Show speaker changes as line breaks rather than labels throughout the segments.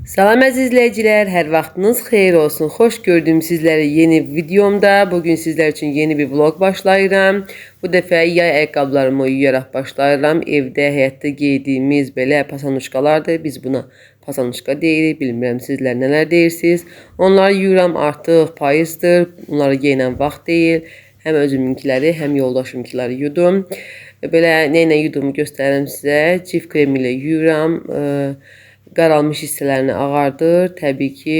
Salam əziz izləyicilər, hər vaxtınız xeyir olsun. Xoş gördüm sizləri yeni videomda. Bugün sizlər üçün yeni bir vlog başlayıram. Bu dəfə yay ayaqqabılarımı yuyaraq başlayıram. Evdə, həyətdə giydiyimiz belə pasanuşkalardır. Biz buna pasanuşka deyirik. Bilmirəm sizlər nələr deyirsiniz. Onları yuyuram, artıq payızdır. Onları geyinən vaxt deyil. Həm özümünkiləri, həm yoldaşımkiləri yudum. Belə nə ilə yudumu göstərirəm sizə. Cif kremi ilə yuyuram. Qaralmış hissələrini ağardır. Təbii ki,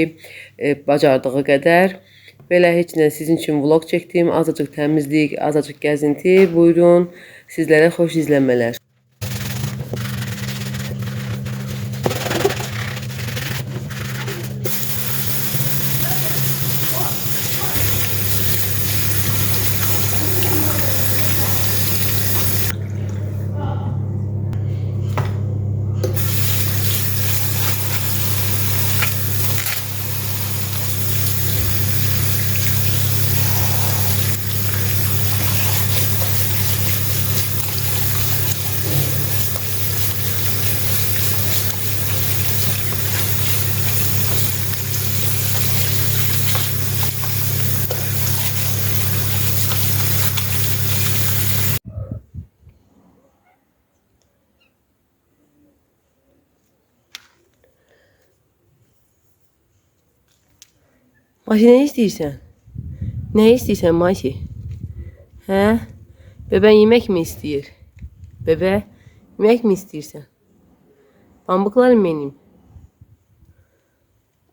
bacardığı qədər. Belə heç nə sizin üçün vlog çəkdim. Azacıq təmizlik, azacıq gəzinti. Buyurun, sizlərə xoş izləmələr. Masi, nə istəyirsən? Nə istəyirsən Masi? Hə? Bebən yemək mi istəyir? Bebe, yemək mi istəyirsən? Pambıqlarım benim.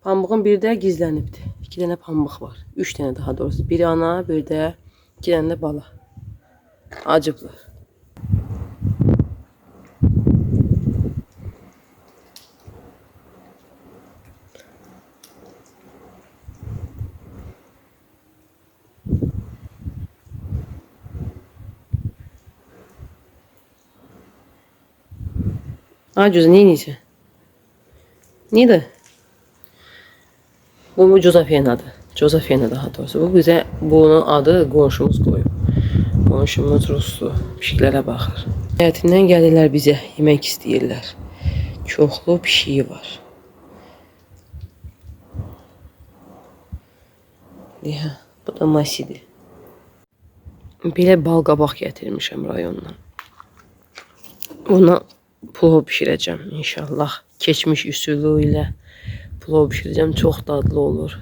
Pambığın bir də gizlənibdir. 2 dənə pambıq var. 3 dənə daha doğrusu. Biri ana, bir də 2 dənə də bala. Acıblar. Acuz, ne yiyeceksin? Neydi? Bu Josephine adı. Josephine daha doğrusu. Bu bize bunun adı qonşumuz qoyub. Qonşumuz Ruslu. Pişiklərə baxır. Həyətindən gəlirlər bizə. Yemək istəyirlər. Çoxlu pişiyi var. Ya, bu da Masidir. Belə bal qabaq gətirmişəm rayondan. Buna plov pişirəcəm inşallah. Keçmiş üsulu ilə plov pişirəcəm. Çox dadlı olur.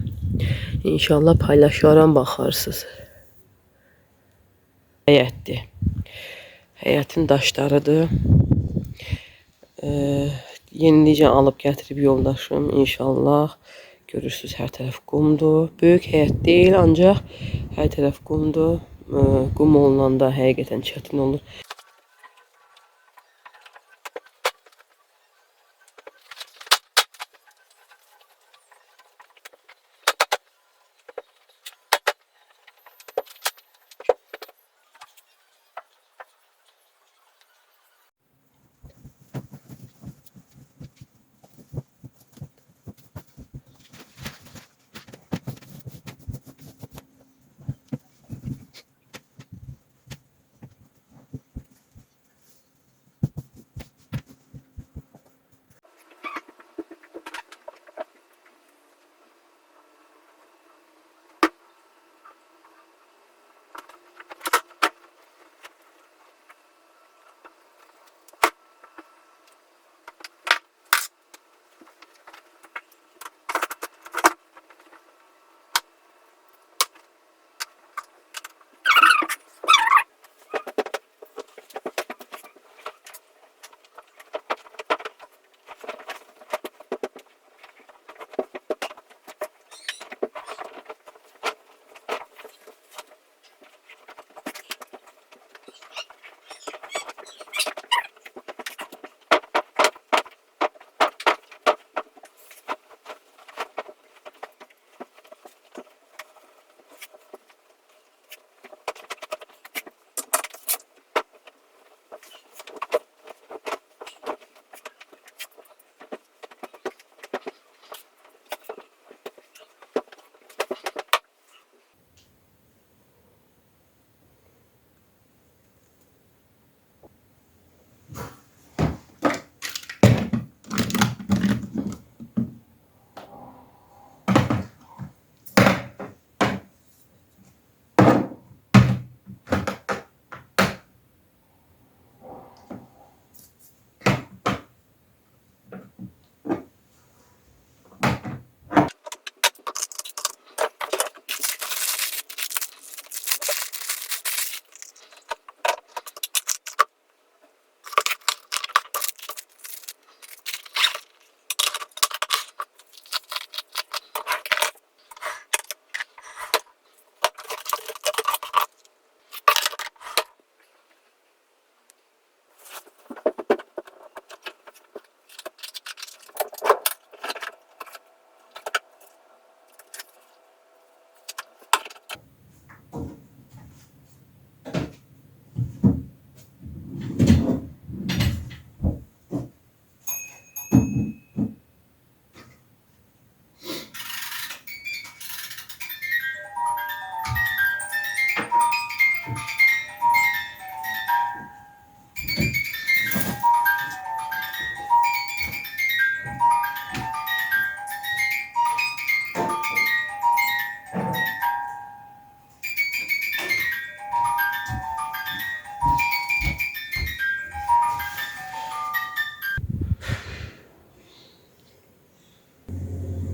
İnşallah paylaşaram, baxarsınız. Həyətdir. Həyətin daşlarıdır. Yenicə alıb gətirib yoldaşım. İnşallah görürsünüz, hər tərəf qumdur. Böyük həyət deyil, ancaq hər tərəf qumdur. Qum olunanda həqiqətən çətin olur.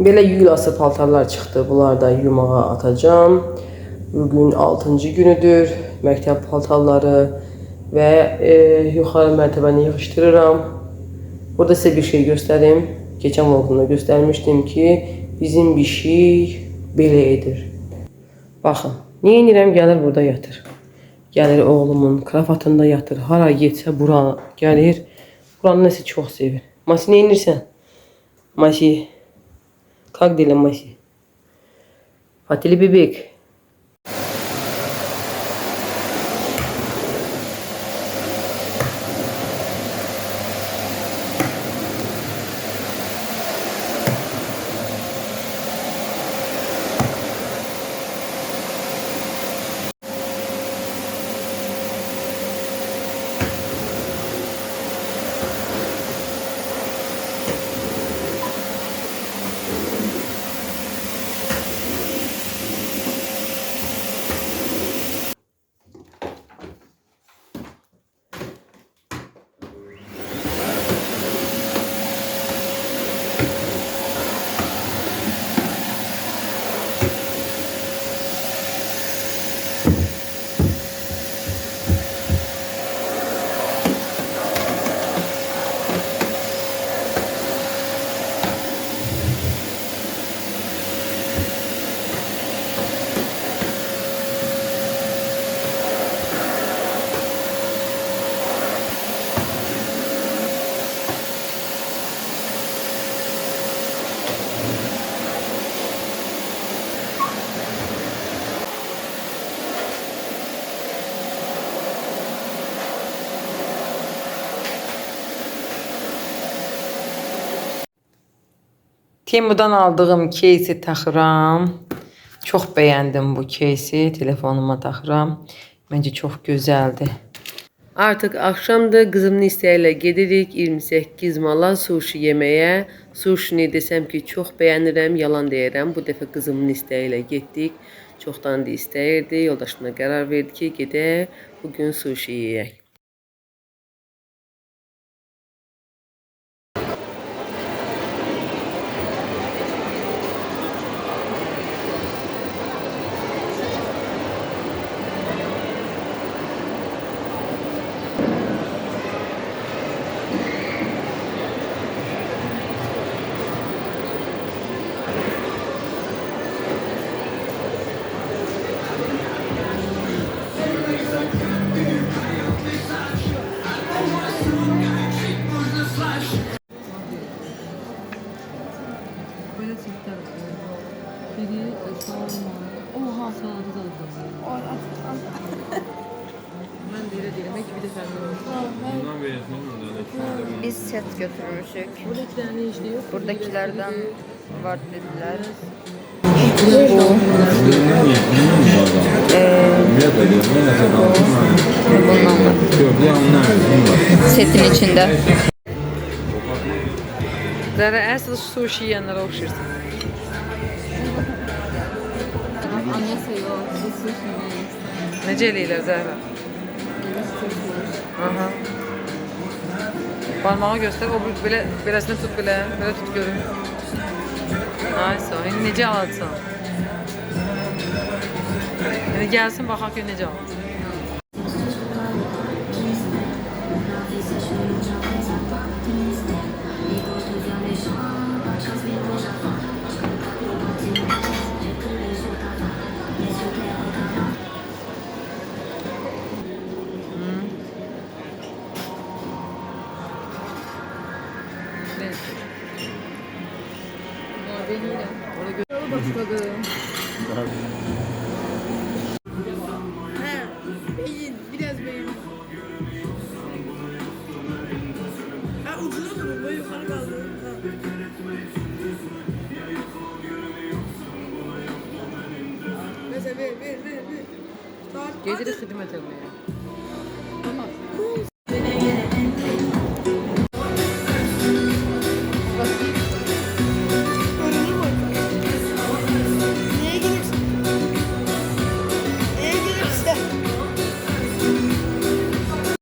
Belə yulası paltarlar çıxdı. Bunları da yumağa atacağım. Bugün 6-cı günüdür. Məktəb paltarları və yuxarı mərtəbəni yığışdırıram. Burada sizə bir şey göstərim. Geçen vlogumda göstermiştim ki bizim bir şey belə edir. Baxın, niyə edirəm? Gəlir burada yatır. Gəlir oğlumun kravatında yatır. Hara getsə bura gəlir. Buranı nəsə çox sevir. Masi, nə edirsən? Masi. Kalk diyelim Masi. Fatili bebek. Temu'dan aldığım case'i taxıram. Çox bəyəndim bu case'i. Telefonuma taxıram. Məncə çox gözəldir. Artıq axşamdır. Qızımın istəyi ilə gedirik 28 mala sushi yeməyə. Sushi desəm ki, çox bəyənirəm, yalan deyirəm. Bu dəfə qızımın istəyi ilə getdik. Çoxdan da istəyirdi. Yoldaşımla qərar verdi ki, gedək bugün sushi yeyək. Oha saladı da ben de öyle değilim. Belki bir de sen
Biz set götürmüşük.
Buradakiler ne işliyor?
Buradakilerden var dediler. Setin içinde.
Zara asıl sushi yiyenlere okşarsın. Nece eləyirlər Zəhra? Aha. Parmağı göster, o beləsini tut belə tut görün. Aysa, indi necə alacaqsan? Yəni gəlsin, baxaq ki, necə alacaq.
Biraz beyin. Ha ucuna durun böyle yukarı kaldırın. Mesela ver.
Gelir xidmət etməyə.
Tamam.